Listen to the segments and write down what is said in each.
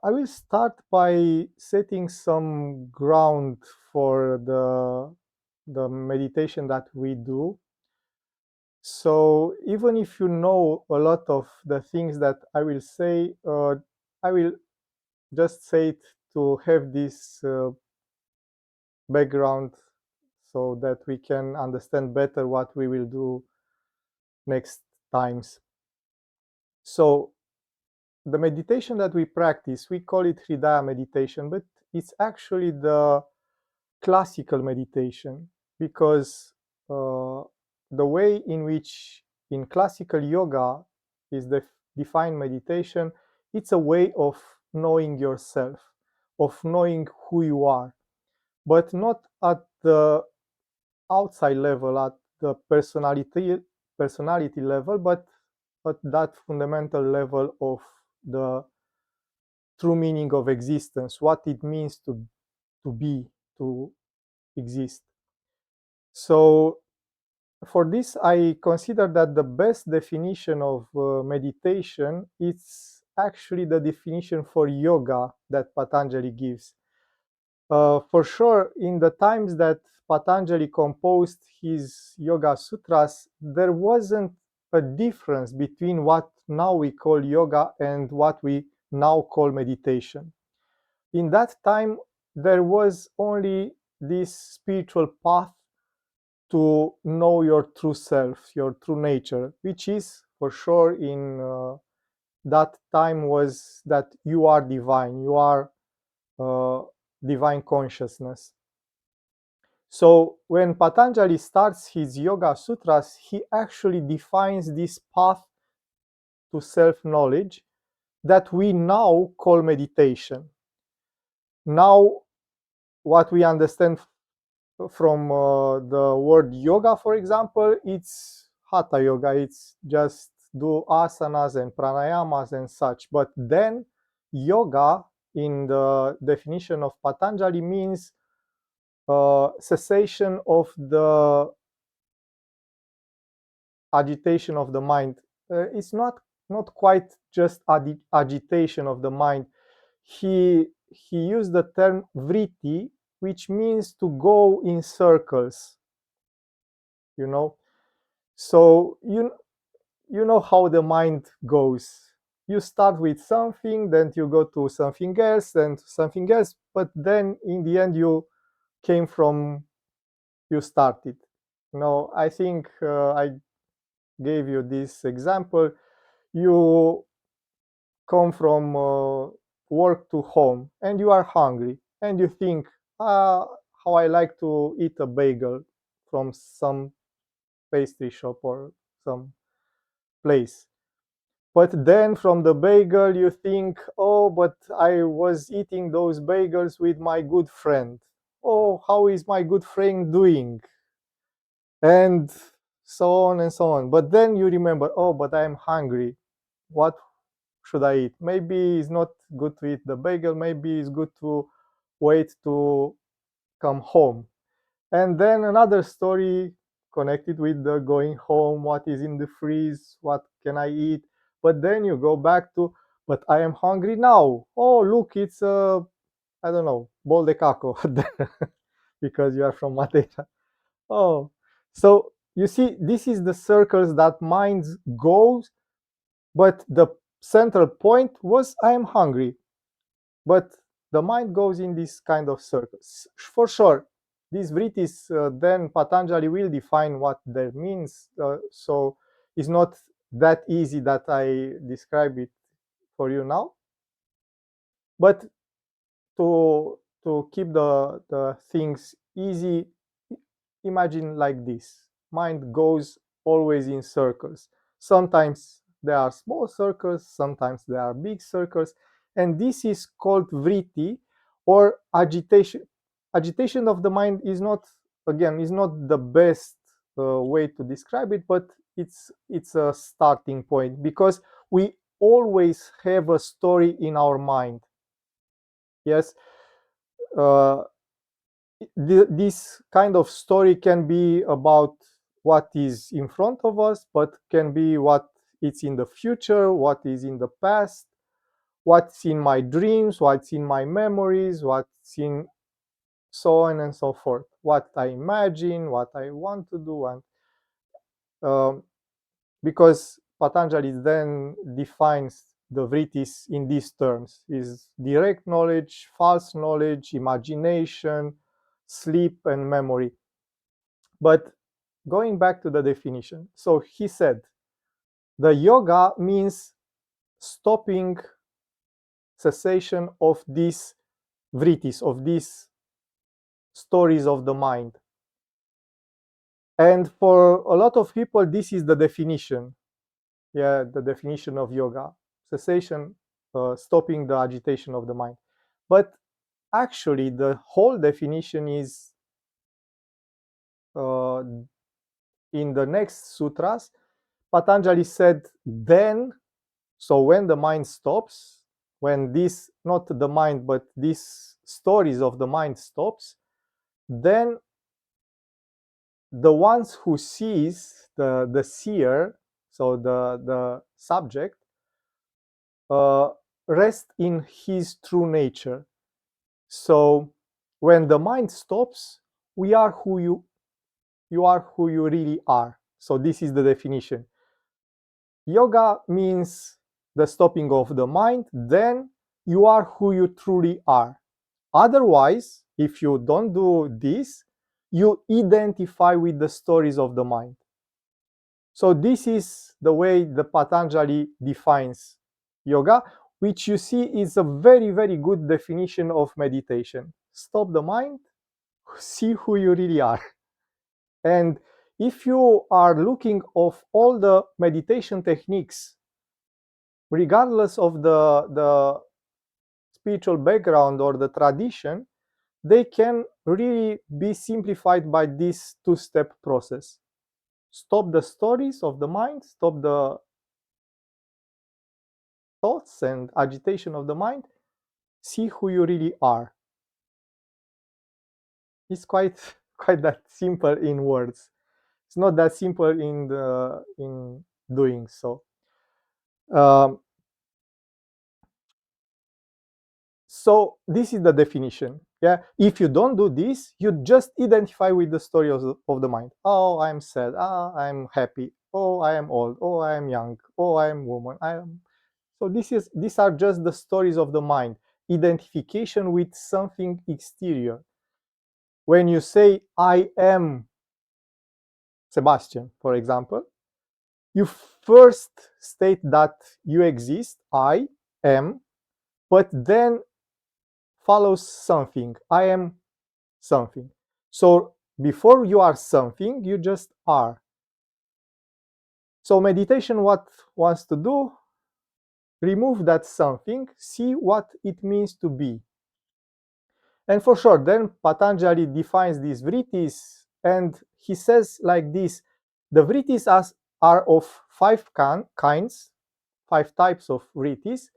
I will start by setting some ground for the meditation that we do. So even if you know a lot of the things that I will say, I will just say it to have this background so that we can understand better what we will do next times. So the meditation that we practice, we call it Hridaya meditation, but it's actually the classical meditation because the way in which in classical yoga is defined meditation, it's a way of knowing yourself, of knowing who you are, but not at the outside level, at the personality level, but at that fundamental level of the true meaning of existence, what it means to be, to exist. So for this, I consider that the best definition of meditation is actually the definition for yoga that Patanjali gives. For sure, in the times that Patanjali composed his Yoga Sutras, there wasn't a difference between what now we call yoga and what we now call meditation. In that time, there was only this spiritual path to know your true self, your true nature, which is for sure in that time was that you are divine, you are uh, divine consciousness. So when Patanjali starts his Yoga Sutras, he actually defines this path to self knowledge that we now call meditation. Now, what we understand from the word yoga, for example, it's hatha yoga. It's just do asanas and pranayamas and such. But then yoga, in the definition of Patanjali, means cessation of the agitation of the mind. It's not quite just agitation of the mind. He used the term vritti, which means to go in circles. You know, so you know how the mind goes. You start with something, then you go to something else, then to something else, but then in the end you came from you started. I think I gave you this example. You come from work to home and you are hungry and you think, how I like to eat a bagel from some pastry shop or some place. But then from the bagel, you think, oh, but I was eating those bagels with my good friend. Oh, how is my good friend doing? And so on and so on. But then you remember, oh, but I'm hungry. What should I eat? Maybe it's not good to eat the bagel. Maybe it's good to wait to come home. And then another story connected with the going home, what is in the freeze, what can I eat? But then you go back to, but I am hungry now. Oh, look, it's I don't know, bol de caco because you are from Madeira. Oh, so you see, this is the circles that minds goes, but the central point was I am hungry. But the mind goes in this kind of circles. For sure, these vrittis, then Patanjali will define what that means. So it's not that easy that I describe it for you now. But to keep the things easy, imagine like this. Mind goes always in circles. Sometimes there are small circles, sometimes there are big circles, and this is called vritti or agitation. Agitation of the mind is not, again, is not the best way to describe it, but it's a starting point because we always have a story in our mind. Yes, uh, this kind of story can be about what is in front of us, but can be what is in the future, what is in the past, what's in my dreams, what's in my memories, what's in so on and so forth, what I imagine, what I want to do. And because Patanjali then defines the vrittis in these terms: is direct knowledge, false knowledge, imagination, sleep, and memory. But going back to the definition, so he said the yoga means stopping cessation of these vrittis, of these stories of the mind. And for a lot of people, this is the definition. Yeah, the definition of yoga: cessation, stopping the agitation of the mind. But actually, the whole definition is uh, in the next sutras. Patanjali said, then, so when the mind stops, when this, not the mind, but these stories of the mind stops, then the ones who sees, the seer, so the subject, uh, rest in his true nature. So when the mind stops, we are who you are who you really are. So this is the definition. Yoga means the stopping of the mind, then you are who you truly are. Otherwise, if you don't do this, you identify with the stories of the mind. So this is the way the Patanjali defines yoga, which you see is a very, very good definition of meditation. Stop the mind, see who you really are. And if you are looking of all the meditation techniques, regardless of the spiritual background or the tradition, they can really be simplified by this two-step process. Stop the stories of the mind, stop the thoughts and agitation of the mind, see who you really are. It's quite quite that simple in words. It's not that simple in doing so. Um, so this is the definition. Yeah, if you don't do this, you just identify with the story of the mind. Oh, I'm sad. Ah, I'm happy. Oh, I am old. Oh, I am young. Oh, I am woman. I am. So these are just the stories of the mind. Identification with something exterior. When you say I am Sebastian, for example, you first state that you exist, I am, but then follows something. I am something. So before you are something, you just are. So meditation, what wants to do? Remove that something, see what it means to be. And for sure, then Patanjali defines these vrittis, and he says like this: the vrittis are of five kinds, five types of vrittis: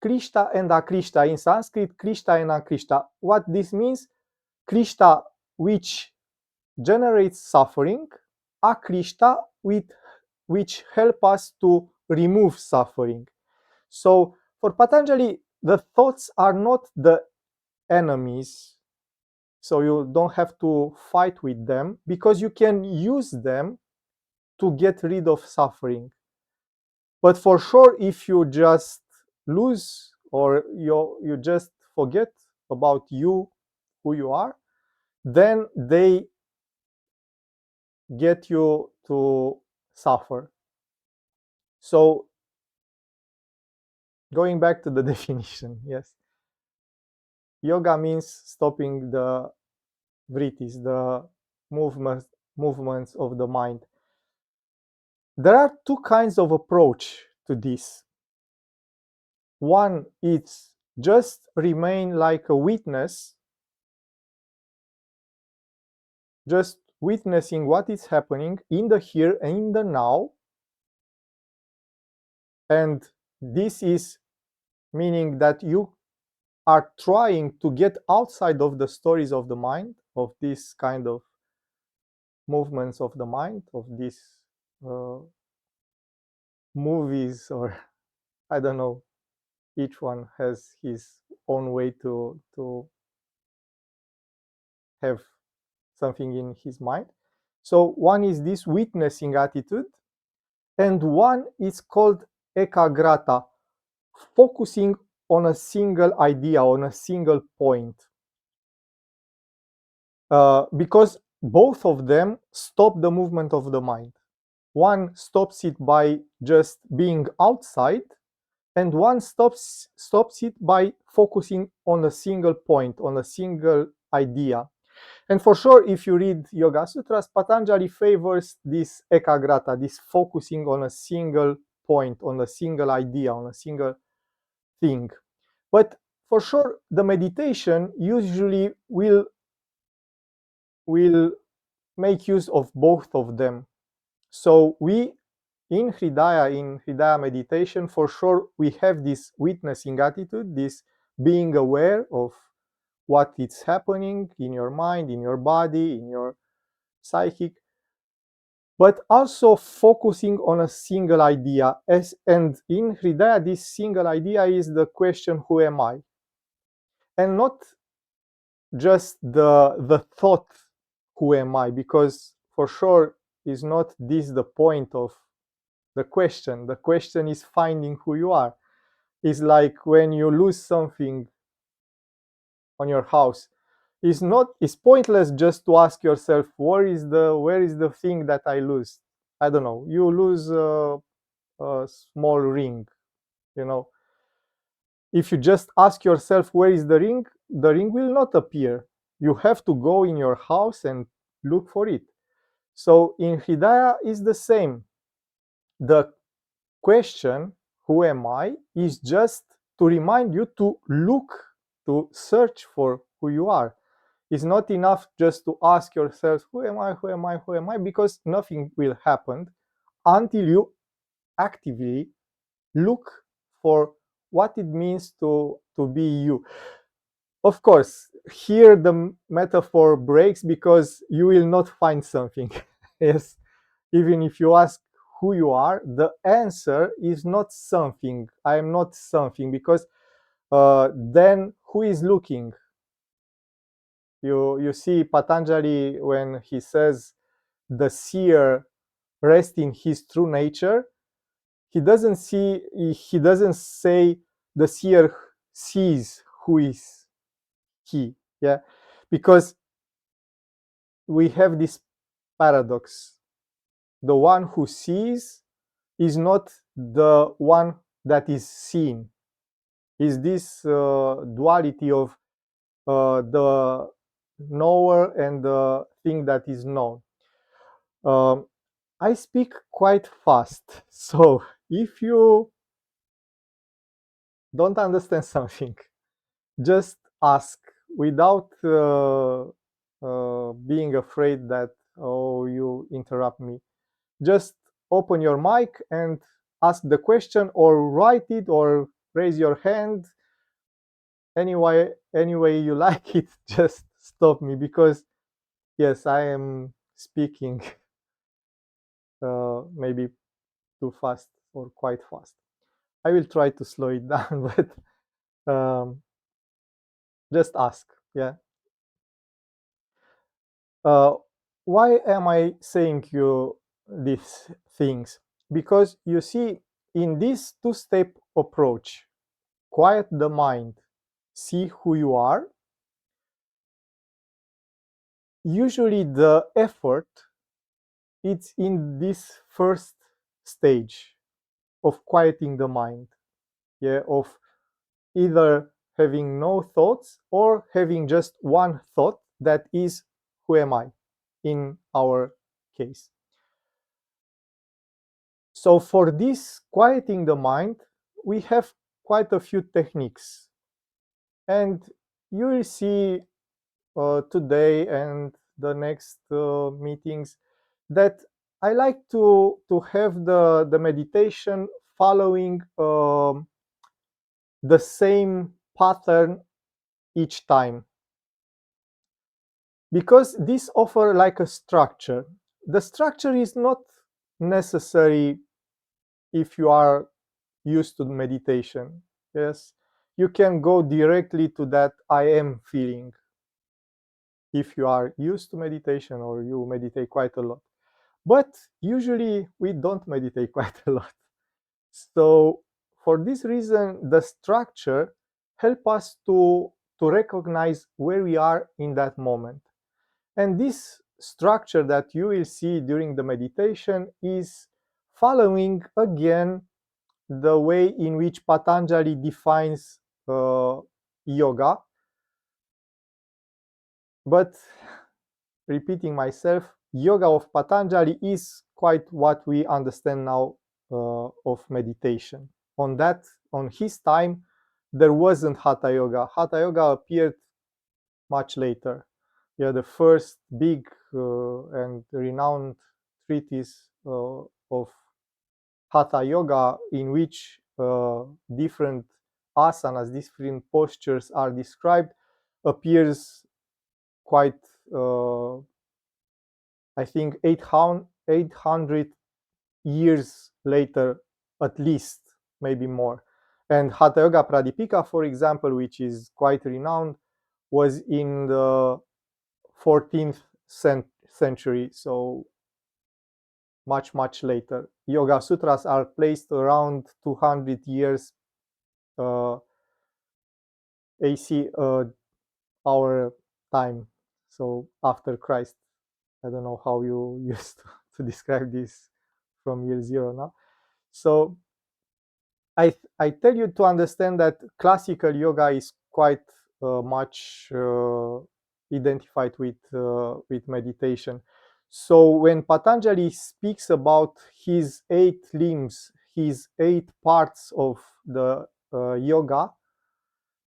Krishta and Akrishta. In Sanskrit, Krishta and Akrishta. What this means? Krishta, which generates suffering; Akrishta, which help us to remove suffering. So for Patanjali, the thoughts are not the enemies, so you don't have to fight with them, because you can use them to get rid of suffering. But for sure, if you just lose, or you just forget about you, who you are, then they get you to suffer. So going back to the definition, yes, yoga means stopping the vrittis, the movements of the mind. There are two kinds of approach to this. One is just remain like a witness, just witnessing what is happening in the here and in the now. And this is meaning that you are trying to get outside of the stories of the mind, of this kind of movements of the mind, of these uh, movies, or I don't know, each one has his own way to have something in his mind. So one is this witnessing attitude, and one is called ekagrata, focusing on a single idea, on a single point. Because both of them stop the movement of the mind. One stops it by just being outside, and one stops it by focusing on a single point, on a single idea. And for sure, if you read Yoga Sutras, Patanjali favors this ekagrata, this focusing on a single point, on a single idea, on a single thing. But for sure, the meditation usually will make use of both of them. So we in Hridaya meditation, for sure, we have this witnessing attitude, this being aware of what is happening in your mind, in your body, in your psychic, but also focusing on a single idea. And in Hridaya, this single idea is the question, who am I? And not just the thought, who am I? Because for sure is not this the point of the question. The question is finding who you are. It's like when you lose something on your house. It's pointless just to ask yourself, where is the thing that I lose? I don't know. You lose a small ring, you know. If you just ask yourself where is the ring will not appear. You have to go in your house and look for it. So in Hridaya is the same. The question, who am I, is just to remind you to look, to search for who you are. It's not enough just to ask yourself, who am I, who am I, who am I, because nothing will happen until you actively look for what it means to be you. Of course, here the metaphor breaks because you will not find something. Yes, even if you ask who you are, the answer is not something. I am not something, because then who is looking? You see Patanjali when he says the seer rests in his true nature. He doesn't say the seer sees who is he. Yeah, because we have this paradox. The one who sees is not the one that is seen. Is this duality of the knower and the thing that is known. Um, I speak quite fast, so if you don't understand something, just ask without being afraid that, oh, you interrupt me. Just open your mic and ask the question, or write it, or raise your hand. Any way you like it, just stop me, because yes, I am speaking maybe too fast or quite fast. I will try to slow it down, but just ask. Yeah. Uh, why am I saying you these things? Because you see, in this two-step approach, quiet the mind, see who you are, usually the effort it's in this first stage of quieting the mind, yeah, of either having no thoughts or having just one thought, that is, who am I, in our case. So for this quieting the mind, we have quite a few techniques, and you will see today and the next meetings that I like to have the meditation following the same pattern each time, because this offer like a structure. The structure is not necessary if you are used to meditation. yes, you can go directly to that I am feeling if you are used to meditation or you meditate quite a lot. But usually we don't meditate quite a lot. So for this reason, the structure help us to recognize where we are in that moment. And this structure that you will see during the meditation is following again the way in which Patanjali defines yoga. But repeating myself, yoga of Patanjali is quite what we understand now of meditation. On that, on his time, there wasn't Hatha Yoga. Hatha Yoga appeared much later. Yeah, the first big and renowned treatise of Hatha Yoga, in which different asanas, different postures are described, appears quite, I think, 800 years later, at least, maybe more. And Hatha Yoga Pradipika, for example, which is quite renowned, was in the 14th century, so much, much later. Yoga Sutras are placed around 200 years AC, our time, so after Christ. I don't know how you used to describe this from year zero now. So I tell you to understand that classical yoga is quite much identified with meditation. So when Patanjali speaks about his 8 limbs, his 8 parts of the yoga,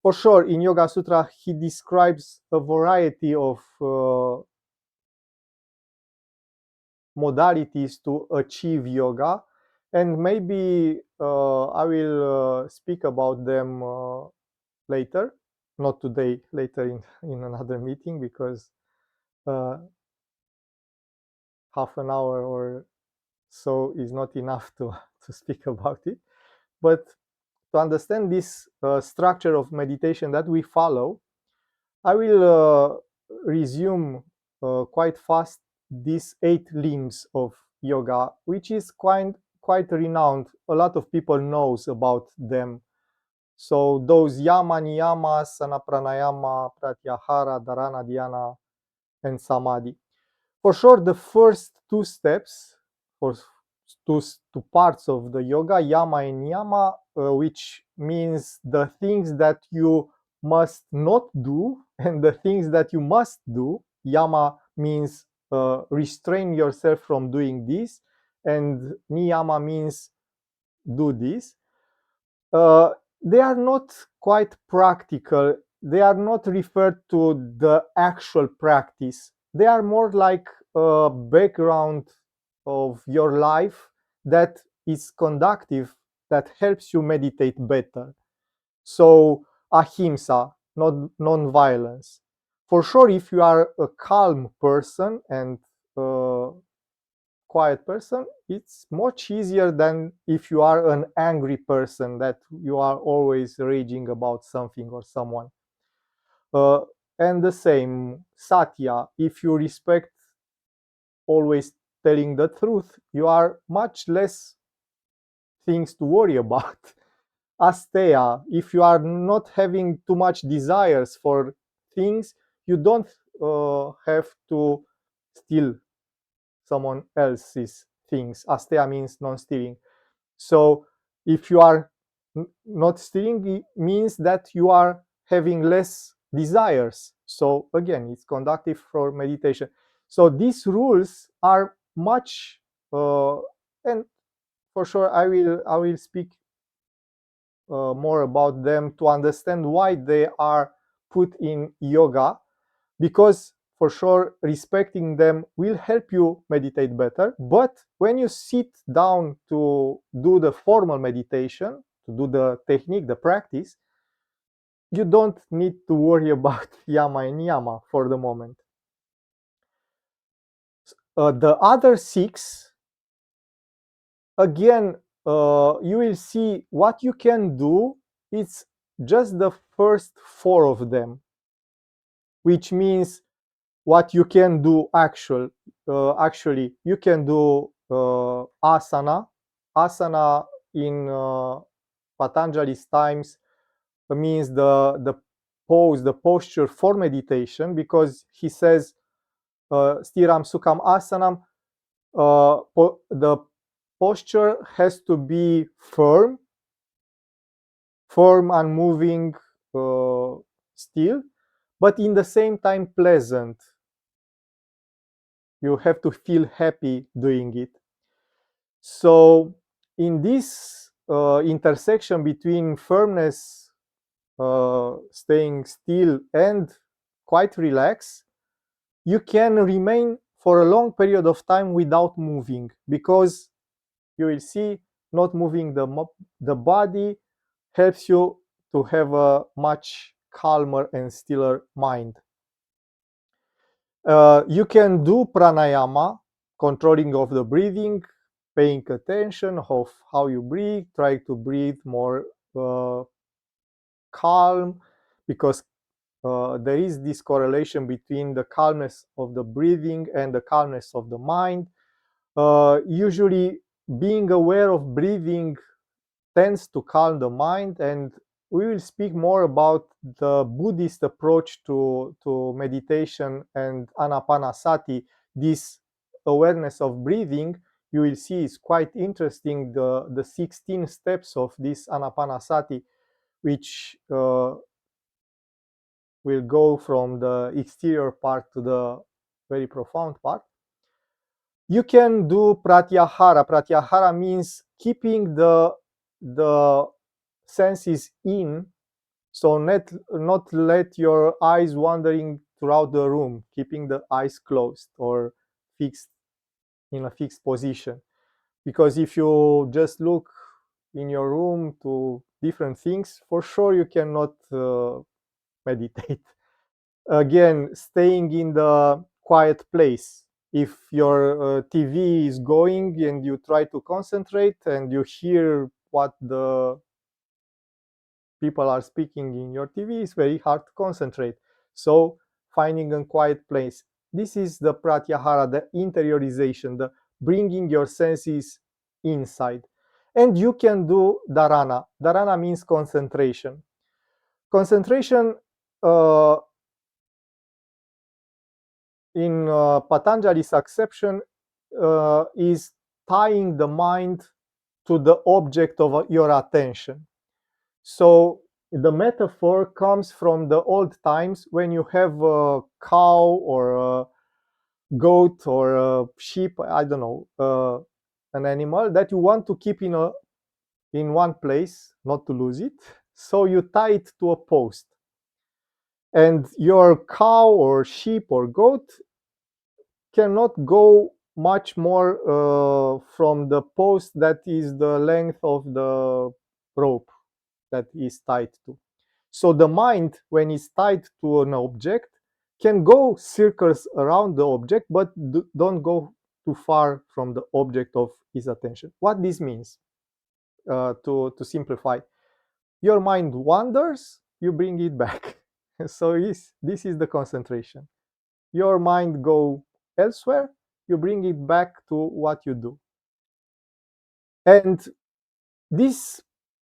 for sure in Yoga Sutra he describes a variety of modalities to achieve yoga, and maybe I will speak about them later, not today, later in another meeting, because uh, half an hour or so is not enough to, to speak about it. But to understand this structure of meditation that we follow, I will resume quite fast these 8 limbs of yoga, which is quite renowned. A lot of people knows about them. So those yama, niyama, asana, pranayama, pratyahara, dharana, dhyana, and samadhi. For sure, the first 2 steps, or two parts of the yoga, yama and niyama, which means the things that you must not do and the things that you must do. Yama means restrain yourself from doing this, and niyama means do this. uh, they are not quite practical. They are not referred to the actual practice. They are more like a background of your life that is conductive, that helps you meditate better. So, ahimsa, not non-violence. For sure, if you are a calm person and quiet person, it's much easier than if you are an angry person that you are always raging about something or someone. Uh, and the same, satya, if you respect always telling the truth, you are much less things to worry about. Asteya, if you are not having too much desires for things, you don't have to steal someone else's things. Asteya means non-stealing. So if you are not stealing, it means that you are having less desires. So again, it's conductive for meditation. So these rules are much, and for sure I will speak more about them to understand why they are put in yoga, because for sure respecting them will help you meditate better. But when you sit down to do the formal meditation, to do the technique, the practice, you don't need to worry about yama and niyama for the moment. The other 6, again, you will see what you can do it's just the first four of them, which means what you can do actually you can do asana. Asana in Patanjali's times means the posture for meditation, because he says stiram sukham asanam, the posture has to be firm and moving, still, but in the same time pleasant. You have to feel happy doing it. So in this intersection between firmness, staying still, and quite relaxed, you can remain for a long period of time without moving, because you will see not moving the body helps you to have a much calmer and stiller mind. You can do pranayama, controlling of the breathing, paying attention of how you breathe, try to breathe more calm, because there is this correlation between the calmness of the breathing and the calmness of the mind. Usually, being aware of breathing tends to calm the mind, and we will speak more about the Buddhist approach to meditation and anapanasati. This awareness of breathing, you will see, is quite interesting. The 16 steps of this anapanasati, which will go from the exterior part to the very profound part. You can do pratyahara. Pratyahara means keeping the senses in, so not let your eyes wandering throughout the room, keeping the eyes closed or fixed in a fixed position. Because if you just look in your room to different things, for sure you cannot meditate. Again, staying in the quiet place. If your TV is going and you try to concentrate and you hear what the people are speaking in your TV, it's very hard to concentrate. So finding a quiet place. This is the pratyahara, the interiorization, the bringing your senses inside. And you can do dharana. Dharana means concentration. Concentration in Patanjali's acception is tying the mind to the object of your attention. So the metaphor comes from the old times when you have a cow or a goat or a sheep, I don't know, an animal that you want to keep in one place, not to lose it. So you tie it to a post. And your cow or sheep or goat cannot go much more from the post that is the length of the rope that is tied to. So the mind, when it's tied to an object, can go circles around the object, but don't go too far from the object of his attention. What this means, to simplify, your mind wanders, you bring it back. So this is the concentration. Your mind go elsewhere, you bring it back to what you do. And this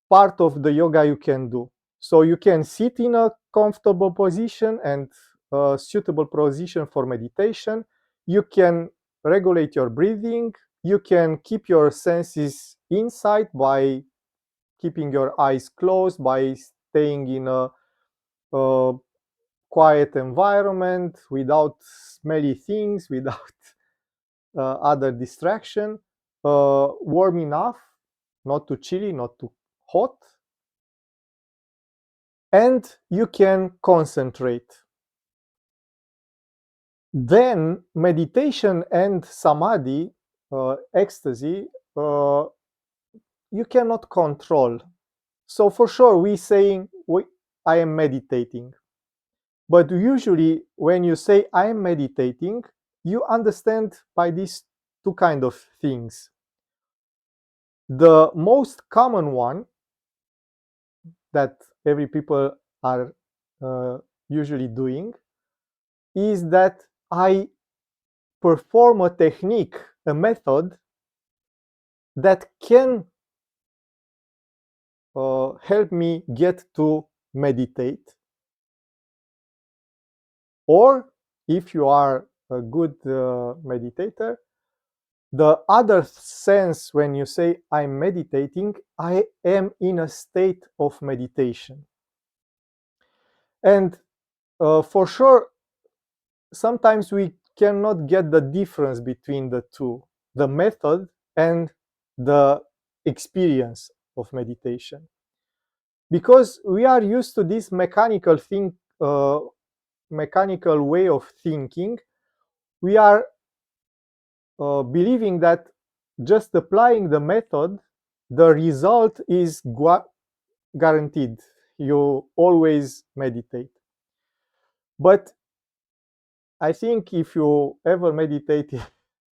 part of the yoga you can do. So you can sit in a comfortable position and a suitable position for meditation. You can regulate your breathing. You can keep your senses inside by keeping your eyes closed, by staying in a quiet environment without smelly things, without other distraction, warm enough, not too chilly, not too hot, and you can concentrate. Then meditation and samadhi, ecstasy, you cannot control. So for sure we saying I am meditating, but usually when you say I am meditating, you understand by these two kind of things. The most common one that every people are usually doing is that I perform a technique, a method that can help me get to meditate. Or if you are a good meditator, the other sense when you say I'm meditating, I am in a state of meditation. And for sure, sometimes we cannot get the difference between the two, the method and the experience of meditation. Because we are used to this mechanical way of thinking, we are believing that just applying the method, the result is guaranteed. You always meditate. But I think if you ever meditate,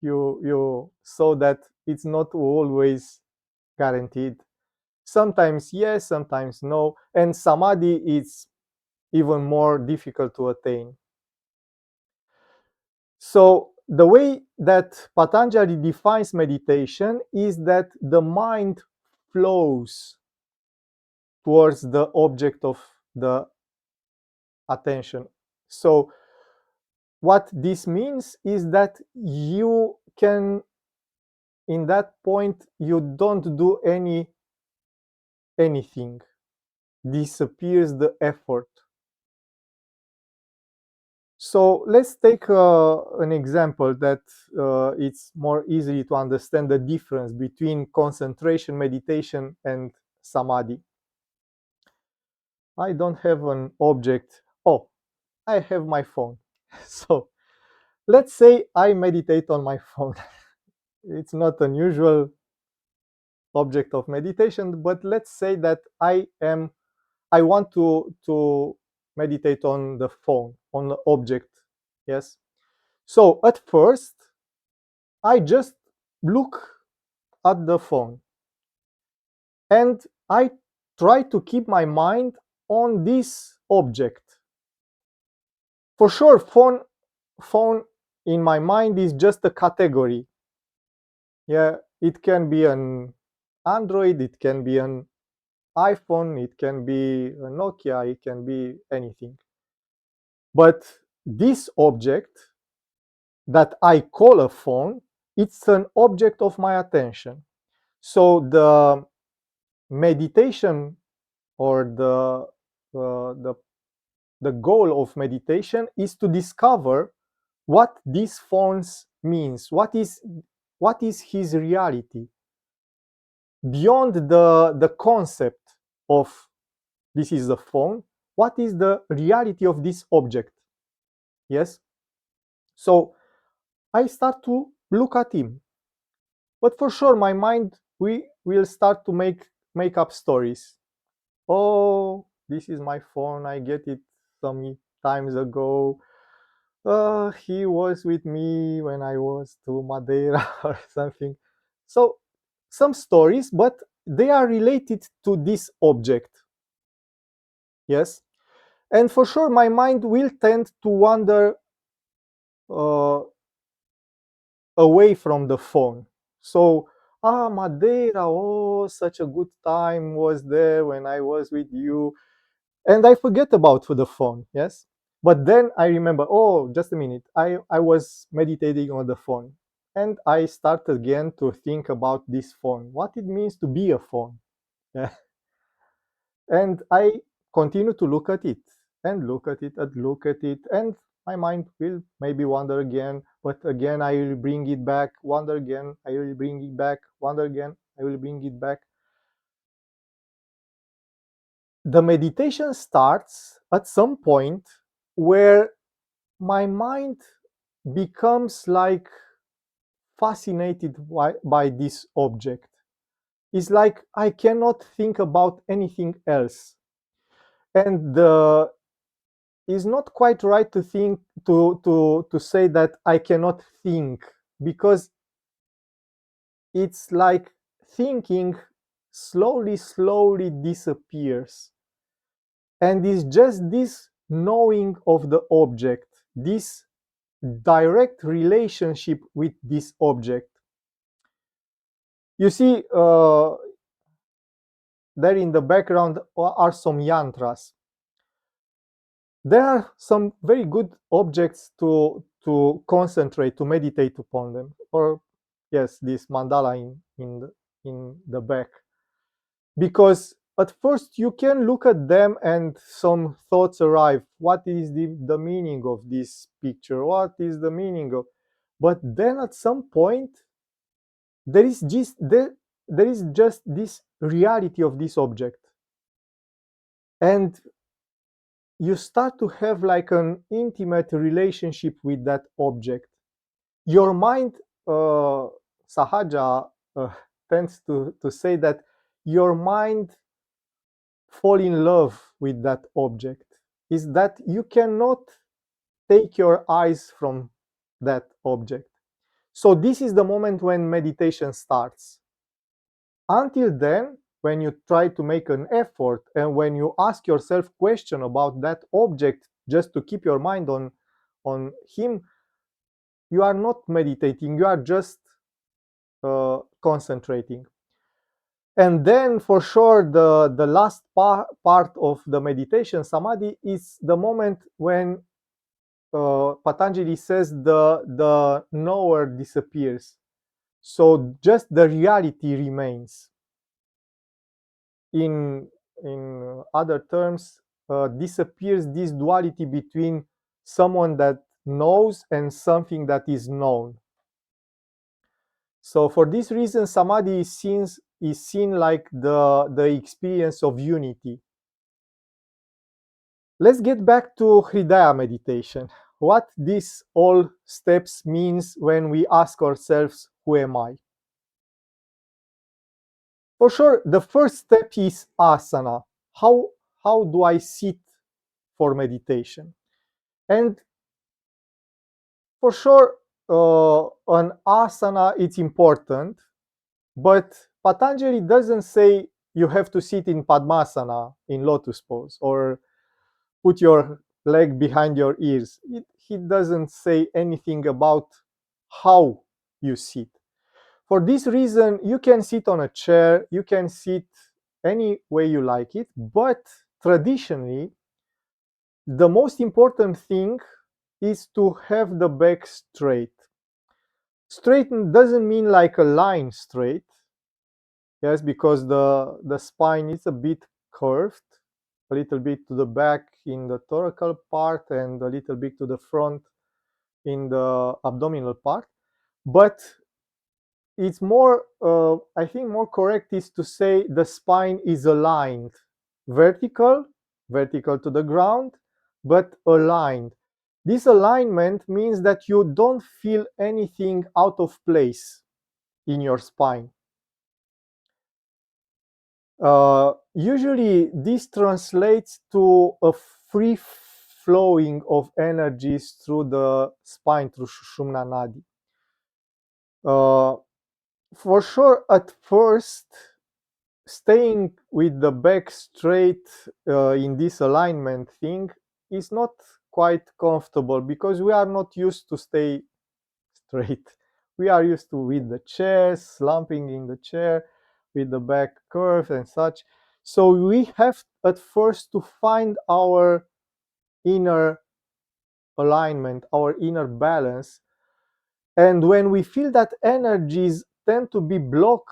you saw that it's not always guaranteed. Sometimes yes, sometimes no, and samadhi is even more difficult to attain. So the way that Patanjali defines meditation is that the mind flows towards the object of the attention. So what this means is that you can, in that point, you don't do anything. Disappears the effort. So let's take an example that it's more easy to understand the difference between concentration, meditation, and samadhi. I don't have an object. Oh, I have my phone. So let's say I meditate on my phone. It's not an usual object of meditation, but let's say that I want to meditate on the phone, on the object. Yes. So at first, I just look at the phone and I try to keep my mind on this object. For sure, phone in my mind is just a category. Yeah, it can be an Android, it can be an iPhone, it can be a Nokia, it can be anything. But this object that I call a phone, it's an object of my attention. So the meditation or the goal of meditation is to discover what these phones means, what is his reality beyond the concept of this is a phone. What is the reality of this object? Yes. So I start to look at him, but for sure my mind we will start to make up stories. Oh, this is my phone, I get it some times ago. He was with me when I was to Madeira or something. So some stories, but they are related to this object. Yes. And for sure my mind will tend to wander uh, away from the phone. So, Madeira, oh, such a good time was there when I was with you. And I forget about the phone, yes? But then I remember, oh, just a minute, I was meditating on the phone. And I start again to think about this phone, what it means to be a phone. Yeah. And I continue to look at it and look at it and look at it. And my mind will maybe wander again, but again I will bring it back, wander again, I will bring it back, wander again, I will bring it back. The meditation starts at some point where my mind becomes like fascinated by this object. It's like I cannot think about anything else. And it's not quite right to think to say that I cannot think, because it's like thinking slowly disappears. And it's just this knowing of the object, this direct relationship with this object. You see, there in the background are some yantras. There are some very good objects to concentrate, to meditate upon them. Or yes, this mandala in the back. Because at first you can look at them and some thoughts arrive. What is the meaning of this picture? What is the meaning of? But then at some point there is just this reality of this object, and you start to have like an intimate relationship with that object. Your mind, sahaja, tends to say that your mind fall in love with that object, is that you cannot take your eyes from that object. So this is the moment when meditation starts. Until then, when you try to make an effort and when you ask yourself question about that object just to keep your mind on him, you are not meditating, you are just concentrating. And then for sure the last part of the meditation samadhi is the moment when Patanjali says the knower disappears, so just the reality remains. In other terms, disappears this duality between someone that knows and something that is known. So for this reason, samadhi is seen like the experience of unity. Let's get back to Hridaya meditation. What these all steps means when we ask ourselves, who am I? For sure, the first step is asana. How do I sit for meditation? And for sure, an asana it's important, but Patanjali doesn't say you have to sit in Padmasana, in lotus pose, or put your leg behind your ears. He doesn't say anything about how you sit. For this reason, you can sit on a chair, you can sit any way you like it, but traditionally, the most important thing is to have the back straight. Straight doesn't mean like a line straight, yes, because the spine is a bit curved, a little bit to the back in the thoracic part and a little bit to the front in the abdominal part. But it's more, I think more correct is to say the spine is aligned, vertical to the ground, but aligned. This alignment means that you don't feel anything out of place in your spine. Usually this translates to a free flowing of energies through the spine, through Sushumna Nadi. For sure, at first, staying with the back straight in this alignment thing is not quite comfortable because we are not used to stay straight. We are used to with the chair, slumping in the chair, with the back curve and such. So we have at first to find our inner alignment, our inner balance. And when we feel that energies tend to be blocked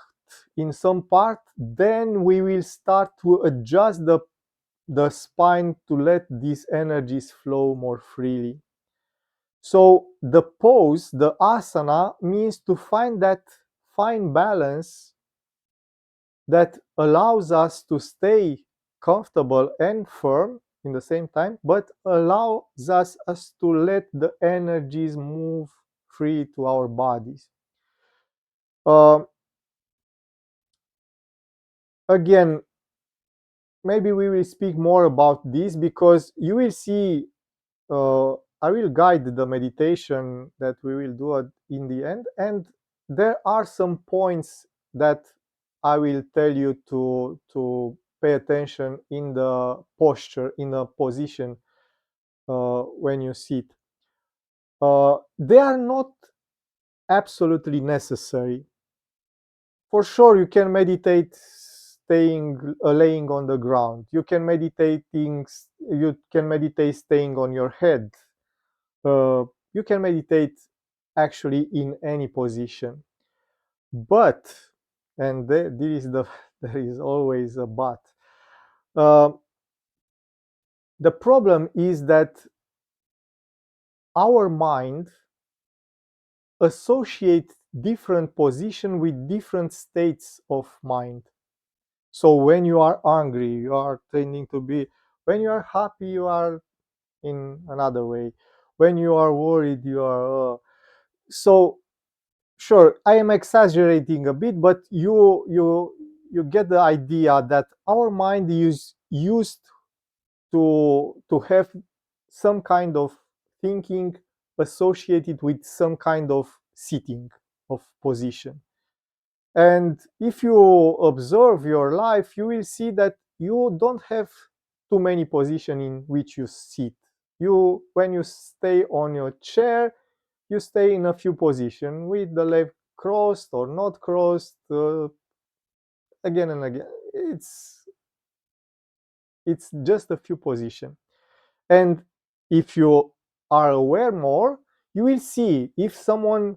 in some part, then we will start to adjust the spine to let these energies flow more freely. So the pose, the asana, means to find that fine balance that allows us to stay comfortable and firm in the same time, but allows us to let the energies move free to our bodies. Again, maybe we will speak more about this because you will see, I will guide the meditation that we will do in the end, and there are some points that I will tell you to pay attention in the posture, in the position when you sit. They are not absolutely necessary. For sure, you can meditate staying laying on the ground. You can meditate staying on your head. You can meditate actually in any position. But, and there is there is always a but. Uh, the problem is that our mind associates different position with different states of mind. So when you are angry, you are tending to be. When you are happy, you are in another way. When you are worried, you are. So sure, I am exaggerating a bit, but you get the idea that our mind is used to have some kind of thinking associated with some kind of sitting of position. And if you observe your life, you will see that you don't have too many positions in which you sit. When you stay on your chair, you stay in a few positions with the leg crossed or not crossed, again and again. It's just a few positions. And if you are aware more, you will see if someone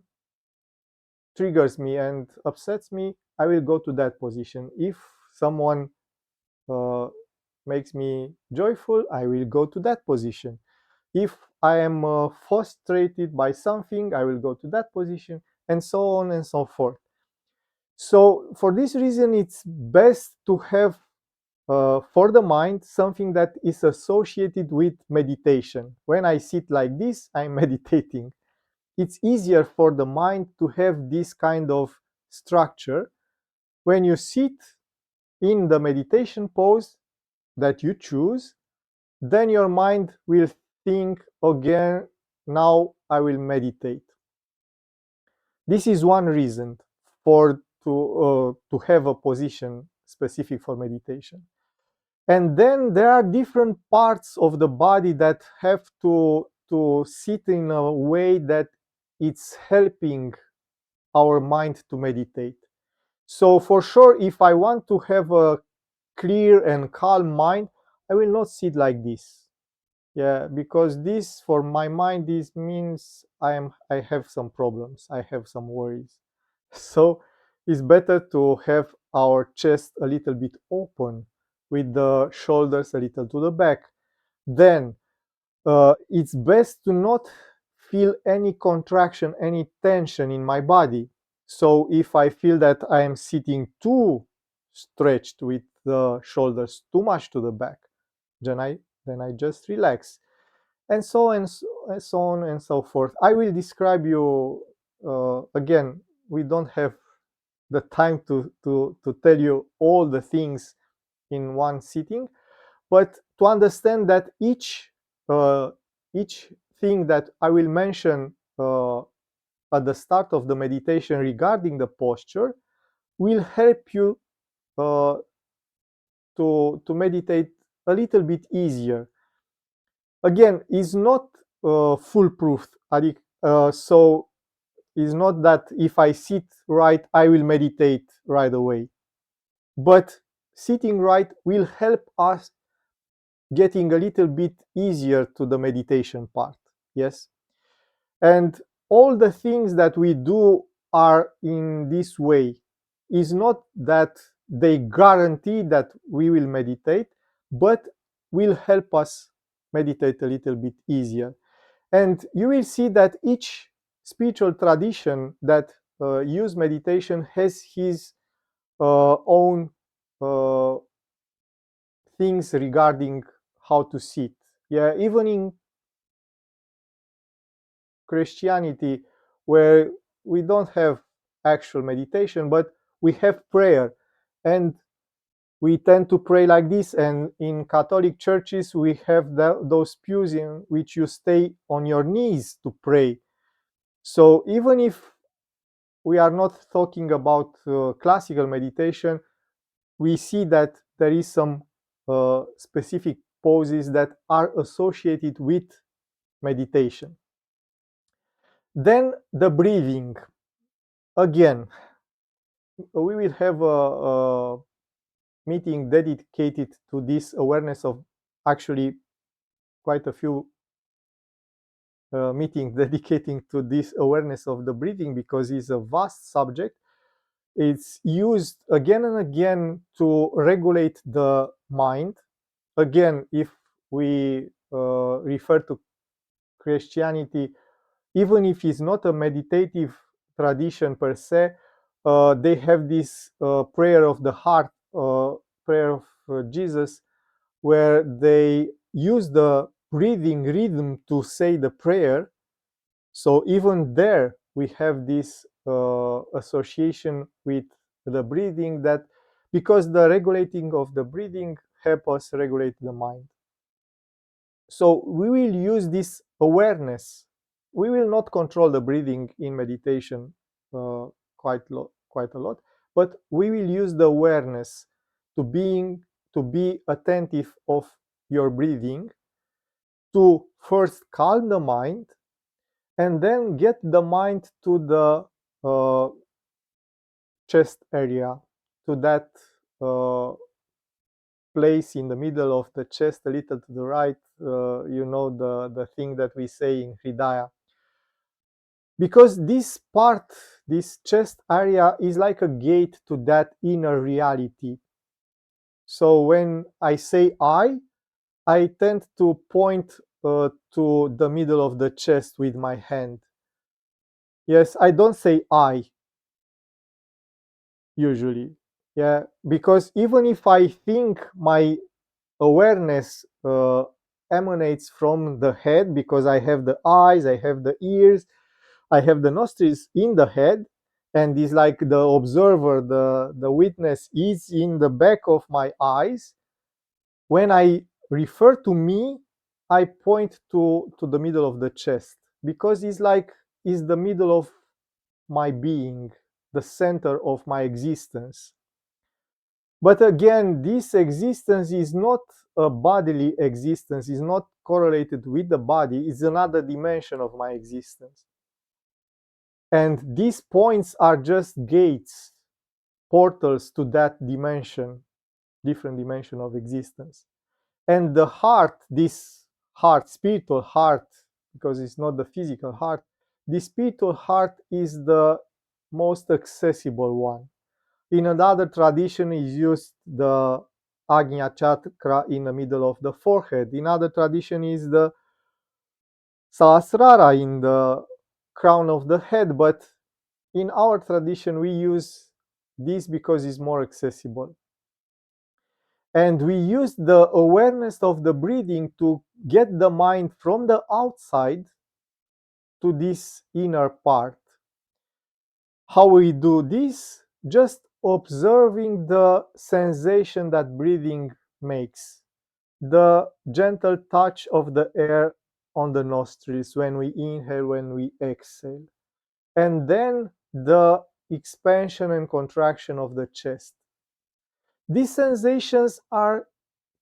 triggers me and upsets me, I will go to that position. If someone uh, makes me joyful, I will go to that position. If I am frustrated by something, I will go to that position, and so on and so forth. So, for this reason, it's best to have for the mind something that is associated with meditation. When I sit like this, I'm meditating. It's easier for the mind to have this kind of structure. When you sit in the meditation pose that you choose, then your mind will think again, now I will meditate. This is one reason to have a position specific for meditation. And then there are different parts of the body that have to sit in a way that it's helping our mind to meditate. So for sure, if I want to have a clear and calm mind, I will not sit like this. Yeah, because this for my mind this means I have some problems, I have some worries. So it's better to have our chest a little bit open with the shoulders a little to the back. Then it's best to not feel any contraction, any tension in my body. So if I feel that I am sitting too stretched with the shoulders too much to the back, then I just relax, and so and so on and so forth. I will describe you again. We don't have the time to tell you all the things in one sitting, but to understand that each thing that I will mention at the start of the meditation regarding the posture will help you uh, to meditate a little bit easier. Again, it's not foolproof. So it's not that if I sit right, I will meditate right away. But sitting right will help us getting a little bit easier to the meditation part. Yes. And all the things that we do are in this way. Is not that they guarantee that we will meditate, but will help us meditate a little bit easier. And you will see that each spiritual tradition that use meditation has his own uh, things regarding how to sit. Yeah, even in Christianity, where we don't have actual meditation, but we have prayer, and we tend to pray like this. And in Catholic churches, we have those pews in which you stay on your knees to pray. So even if we are not talking about classical meditation, we see that there is some specific poses that are associated with meditation. Then the breathing. Again, we will have a meeting dedicated to this awareness of, actually quite a few meetings dedicating to this awareness of the breathing, because it's a vast subject. It's used again and again to regulate the mind. Again, if we refer to Christianity, even if it's not a meditative tradition per se, they have this prayer of the heart, prayer of Jesus, where they use the breathing rhythm to say the prayer. So even there, we have this association with the breathing, that because the regulating of the breathing help us regulate the mind. So we will use this awareness. We will not control the breathing in meditation quite a lot, but we will use the awareness to be attentive of your breathing, to first calm the mind, and then get the mind to the chest area, to that uh, place in the middle of the chest, a little to the right, the thing that we say in Hridaya. Because this part, this chest area, is like a gate to that inner reality. So when I say I tend to point to the middle of the chest with my hand. Yes, I don't say I usually. Yeah, because even if I think my awareness emanates from the head, because I have the eyes, I have the ears, I have the nostrils in the head, and is like the observer, the witness is in the back of my eyes. When I refer to me, I point to the middle of the chest, because it's like is the middle of my being, the center of my existence. But again, this existence is not a bodily existence, is not correlated with the body, it's another dimension of my existence. And these points are just gates, portals to that dimension, different dimension of existence. And the heart, this heart, spiritual heart, because it's not the physical heart, the spiritual heart is the most accessible one. In another tradition is used the Agnya chakra in the middle of the forehead. In other tradition is the Sahasrara in the crown of the head. But in our tradition, we use this because it's more accessible. And we use the awareness of the breathing to get the mind from the outside to this inner part. How we do this? Just observing the sensation that breathing makes, the gentle touch of the air on the nostrils when we inhale, when we exhale, and then the expansion and contraction of the chest. These sensations are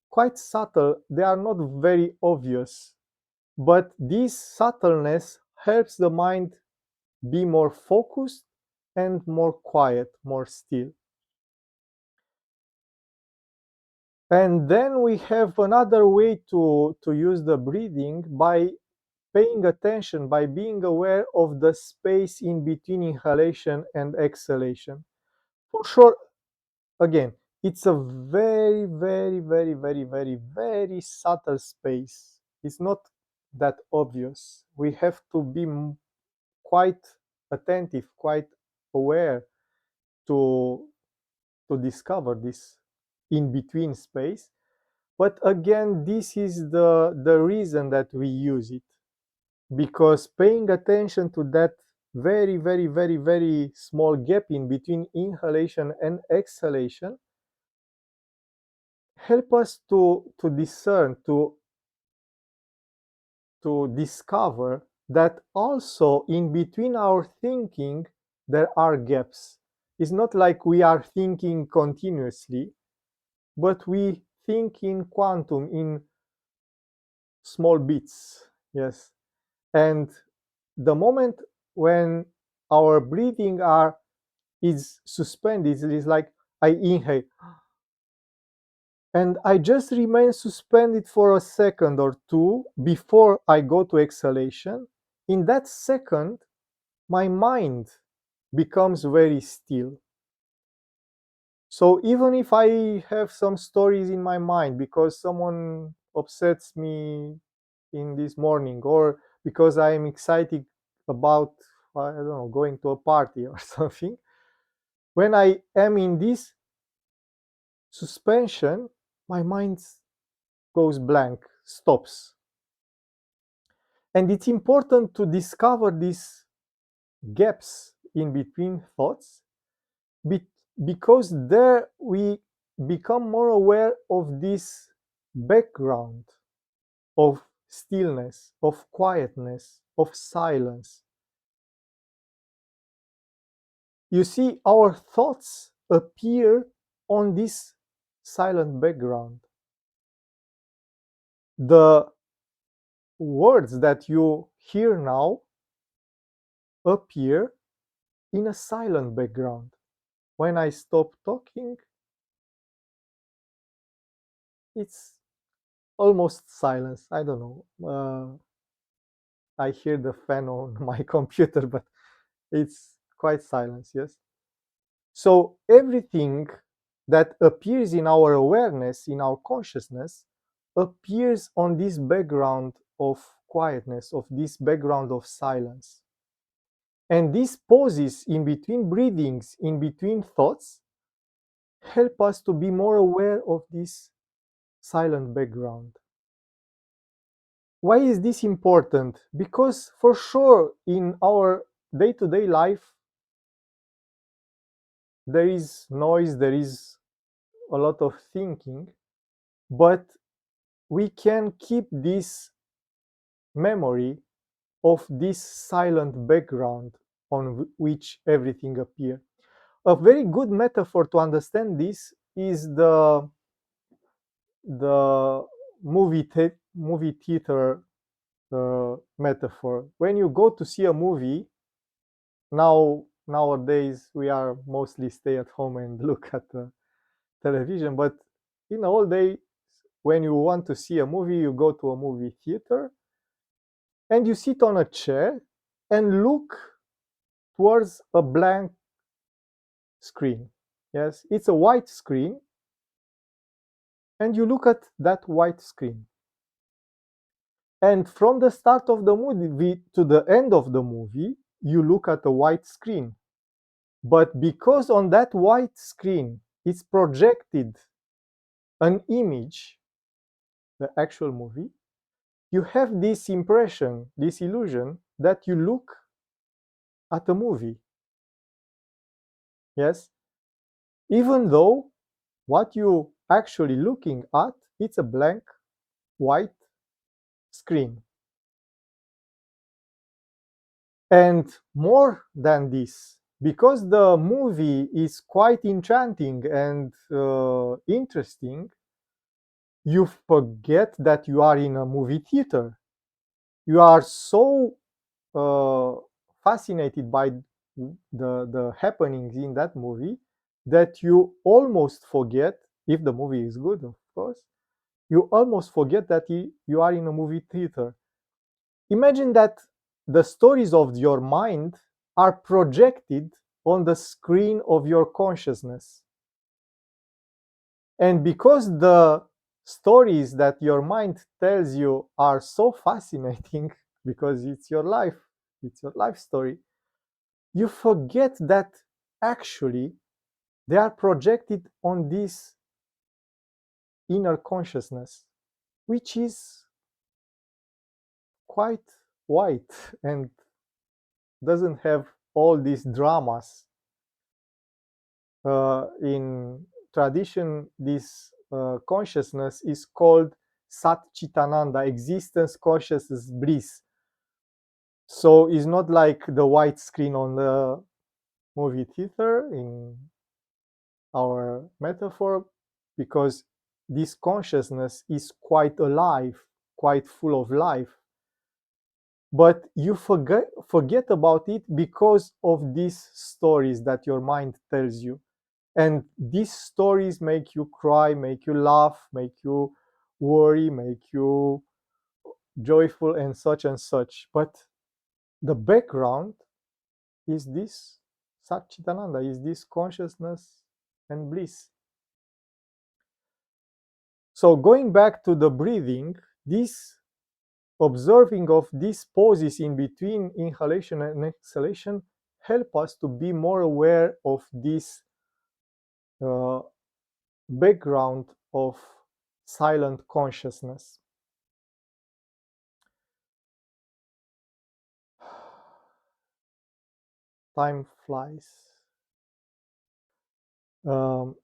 quite subtle, they are not very obvious, but this subtleness helps the mind be more focused and more quiet, more still. And then we have another way to use the breathing, by paying attention, by being aware of the space in between inhalation and exhalation. For sure, again, it's a very, very, very, very, very, very subtle space. It's not that obvious. We have to be quite attentive, quite aware to discover this in between space. But again, this is the reason that we use it, because paying attention to that very, very, very, very small gap in between inhalation and exhalation help us to discern, to discover that also in between our thinking there are gaps. It's not like we are thinking continuously. but we think in quantum, in small bits. Yes. And the moment when our breathing is suspended, it is like I inhale and I just remain suspended for a second or two before I go to exhalation. In that second, my mind becomes very still. So even if I have some stories in my mind because someone upsets me in this morning, or because I am excited about, I don't know, going to a party or something, when I am in this suspension, my mind goes blank, stops. And it's important to discover these gaps in between thoughts because there we become more aware of this background of stillness, of quietness, of silence. You see, our thoughts appear on this silent background. The words that you hear now appear in a silent background. When I stop talking, it's almost silence. I don't know. I hear the fan on my computer, but it's quite silence, yes? So everything that appears in our awareness, in our consciousness, appears on this background of quietness, of this background of silence. And these pauses in between breathings, in between thoughts, help us to be more aware of this silent background. Why is this important? Because for sure in our day-to-day life, there is noise, there is a lot of thinking, but we can keep this memory of this silent background on which everything appears. A very good metaphor to understand this is the movie theater metaphor. When you go to see a movie, nowadays we are mostly stay at home and look at the television, but in the old day, when you want to see a movie, you go to a movie theater and you sit on a chair and look towards a blank screen. Yes, it's a white screen, and you look at that white screen. And from the start of the movie to the end of the movie, you look at a white screen. But because on that white screen it's projected an image, the actual movie, you have this impression, this illusion that you look at a movie. Yes, even though what you actually looking at, it's a blank white screen. And more than this, because the movie is quite enchanting and interesting, you forget that you are in a movie theater. You are so uh, fascinated by the happenings in that movie that you almost forget, if the movie is good, of course, you almost forget that you are in a movie theater. Imagine that the stories of your mind are projected on the screen of your consciousness. And because the stories that your mind tells you are so fascinating, because it's your life story, you forget that actually they are projected on this inner consciousness, which is quite white and doesn't have all these dramas. In tradition, this consciousness is called Sat Chitananda, existence, consciousness, bliss. So it's not like the white screen on the movie theater in our metaphor, because this consciousness is quite alive, quite full of life. But you forget about it because of these stories that your mind tells you. And these stories make you cry, make you laugh, make you worry, make you joyful, and such. But the background is this Satchitananda, is this consciousness and bliss. So going back to the breathing, this observing of these pauses in between inhalation and exhalation help us to be more aware of this uh, background of silent consciousness. Time flies. Um,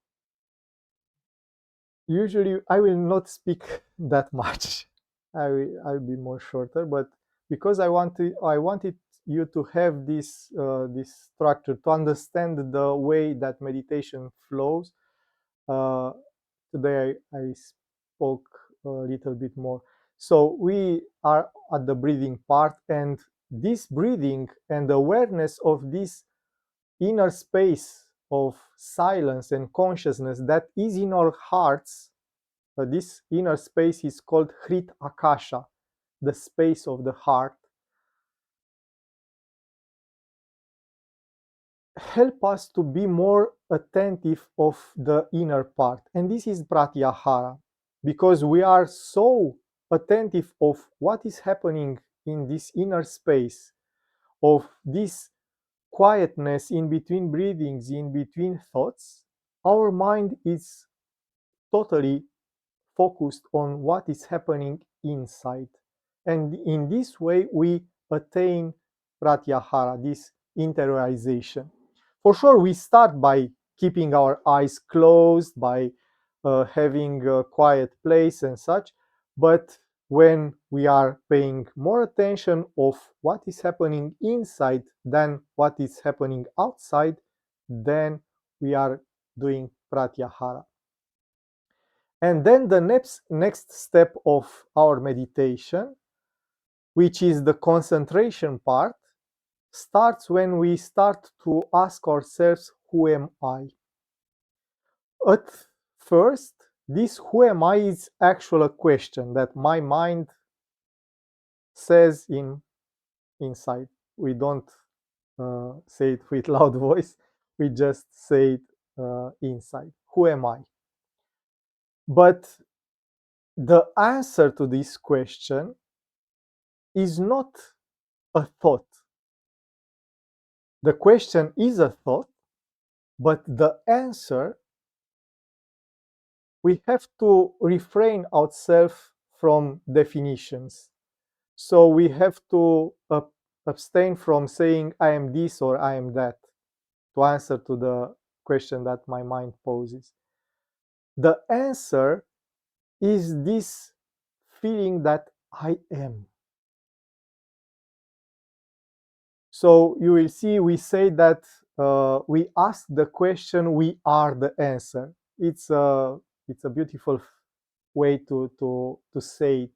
Usually, I will not speak that much. I'll be more shorter, but because I wanted you to have this structure to understand the way that meditation flows. Uh, Today I spoke a little bit more. So we are at the breathing part, and this breathing and awareness of this inner space of silence and consciousness that is in our hearts, this inner space is called Hrit Akasha, the space of the heart, help us to be more attentive of the inner part. And this is pratyahara, because we are so attentive of what is happening in this inner space, of this quietness in between breathings, in between thoughts. Our mind is totally focused on what is happening inside. And in this way, we attain pratyahara, this interiorization. For sure, we start by keeping our eyes closed, by having a quiet place and such. But when we are paying more attention of what is happening inside than what is happening outside, then we are doing pratyahara. And then the next step of our meditation, which is the concentration part, starts when we start to ask ourselves, who am I? At first, this who am I is actually a question that my mind says inside. We don't say it with loud voice, we just say it inside. Who am I? But the answer to this question is not a thought. The question is a thought, but the answer, we have to refrain ourselves from definitions. So we have to abstain from saying I am this or I am that to answer to the question that my mind poses. The answer is this feeling that I am. So you will see we say that we ask the question, we are the answer. It's a beautiful way to say it.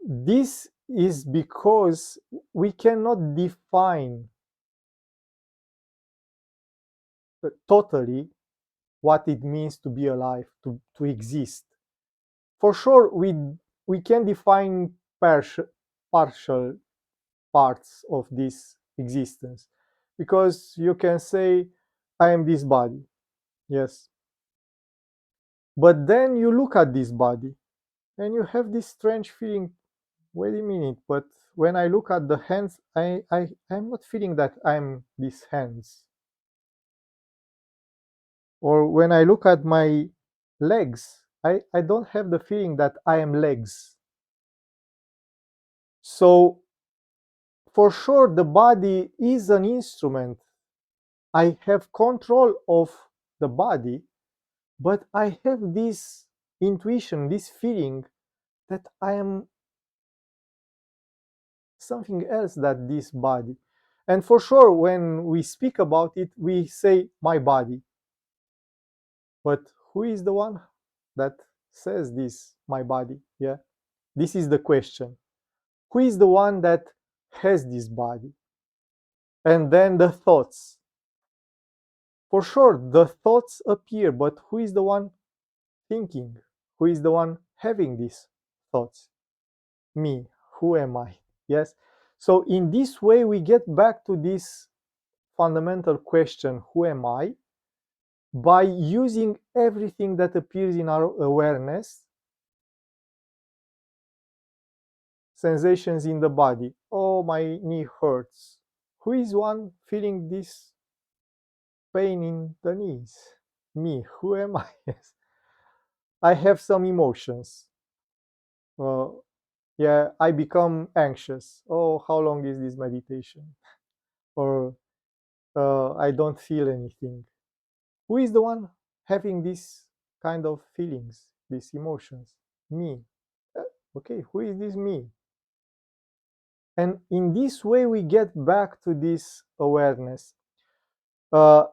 This is because we cannot define totally what it means to be alive, to exist. For sure, we can define partial parts of this existence, because you can say I am this body, yes, but then you look at this body and you have this strange feeling, wait a minute, but when I look at the hands, I'm not feeling that I'm these hands. Or when I look at my legs, I don't have the feeling that I am legs. So for sure the body is an instrument. I have control of the body, but I have this intuition, this feeling that I am something else than this body. And for sure, when we speak about it, we say my body. But who is the one that says this, my body? Yeah, this is the question. Who is the one that has this body? And then the thoughts. For sure, the thoughts appear, but who is the one thinking? Who is the one having these thoughts? Me. Who am I? Yes. So in this way, we get back to this fundamental question, who am I? By using everything that appears in our awareness, sensations in the body. Oh, my knee hurts. Who is one feeling this pain in the knees? Me. Who am I? Yes. I have some emotions. Uh, yeah, I become anxious. Oh, how long is this meditation? Or I don't feel anything. Who is the one having these kind of feelings, these emotions? Me. Uh, okay, who is this me? And in this way, we get back to this awareness. Uh,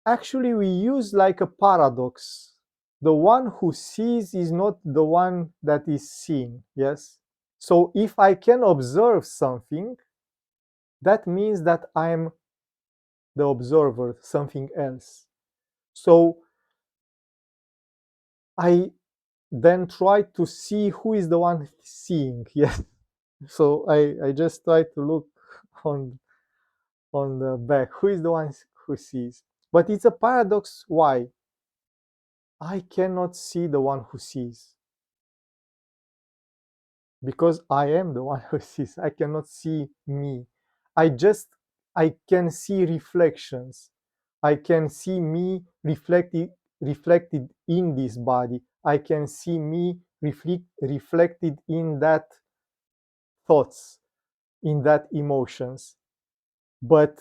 Actually, we use like a paradox. The one who sees is not the one that is seen. Yes. So if I can observe something, that means that I'm the observer, something else. So I then try to see who is the one seeing. Yes. So I just try to look on the back. Who is the one who sees? But it's a paradox. Why? I cannot see the one who sees because I am the one who sees. I cannot see me. I can see reflections. I can see me reflected in this body. I can see me reflected in that thoughts, in that emotions. But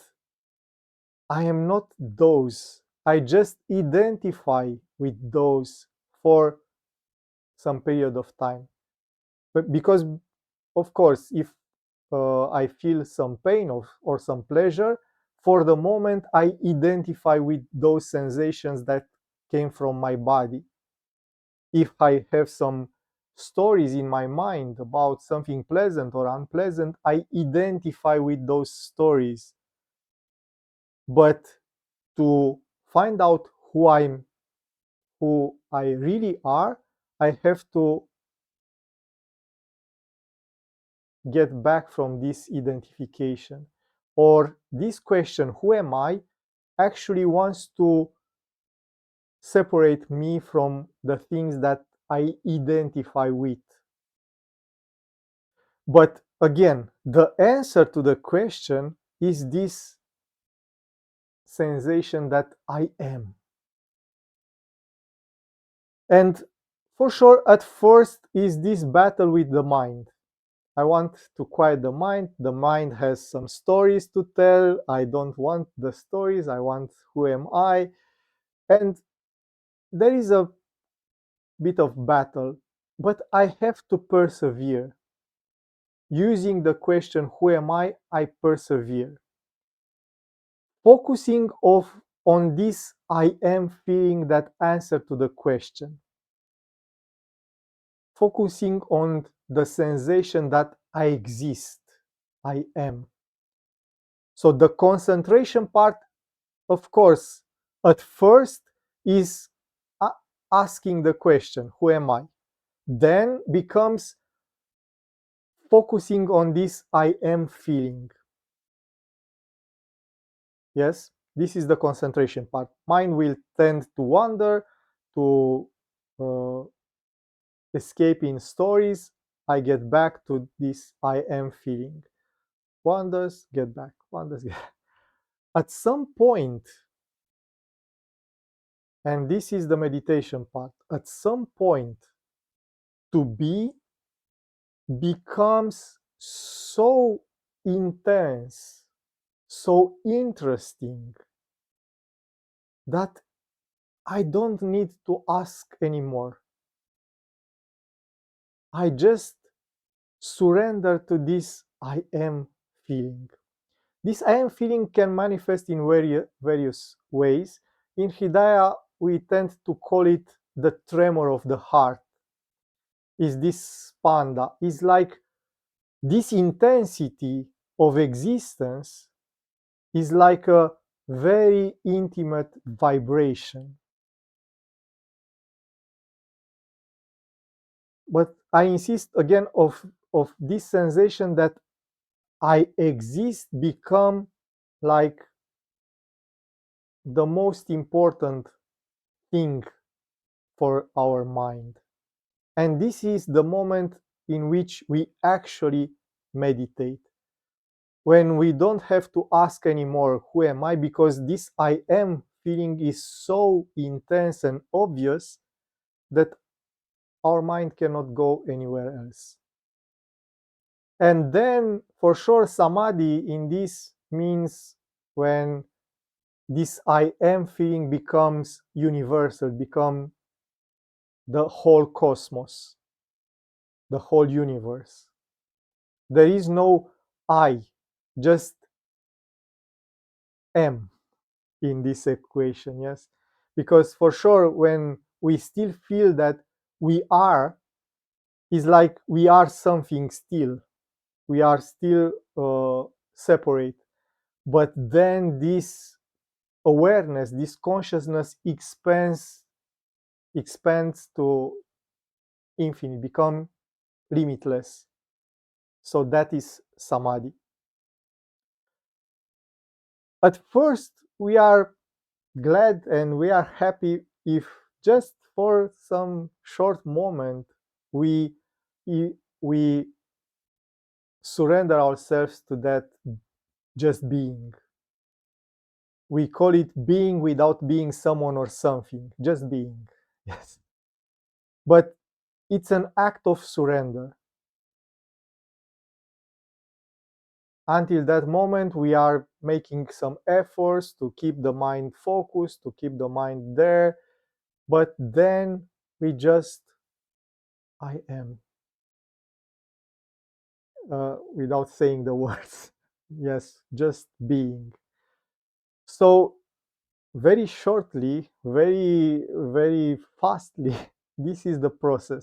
I am not those. I just identify with those for some period of time. But because, of course, if I feel some pain or some pleasure, for the moment I identify with those sensations that came from my body. If I have some stories in my mind about something pleasant or unpleasant, I identify with those stories. But to find out who I really are, I have to get back from this identification. Or this question, who am I, actually wants to separate me from the things that I identify with. But again, the answer to the question is this sensation that I am. And for sure, at first, is this battle with the mind. I want to quiet the mind. The mind has some stories to tell. I don't want the stories. I want who am I. And there is a bit of battle, but I have to persevere. Using the question, who am I persevere. Focusing on this I am feeling that answer to the question. Focusing on the sensation that I exist, I am. So the concentration part, of course, at first is asking the question, who am I? Then becomes focusing on this I am feeling. Yes, this is the concentration part. Mind will tend to wander, to uh, escape in stories. I get back to this I am feeling. Wanders, get back, wanders, get back. At some point, and this is the meditation part, at some point, to be becomes so intense, so interesting that I don't need to ask anymore. I just surrender to this I am feeling. This I am feeling can manifest in various ways. In Hridaya, we tend to call it the tremor of the heart. Is this panda? Is like this intensity of existence is like a very intimate vibration. But I insist again of this sensation that I exist become like the most important thing for our mind. And this is the moment in which we actually meditate. When we don't have to ask anymore, who am I? Because this I am feeling is so intense and obvious that our mind cannot go anywhere else. And then, for sure, samadhi in this means when this I am feeling becomes universal, become the whole cosmos, the whole universe. There is no I, just am in this equation, yes? Because for sure, when we still feel that we are, is like we are something still. We are still separate. But then this awareness, this consciousness expands to infinite, become limitless. So that is samadhi. At first, we are glad and we are happy if just for some short moment we we surrender ourselves to that just being. We call it being without being someone or something, just being. Yes. But it's an act of surrender. Until that moment, we are making some efforts to keep the mind focused, to keep the mind there. But then we just, I am, without saying the words. Yes, just being. So, very shortly, very, very fastly, this is the process.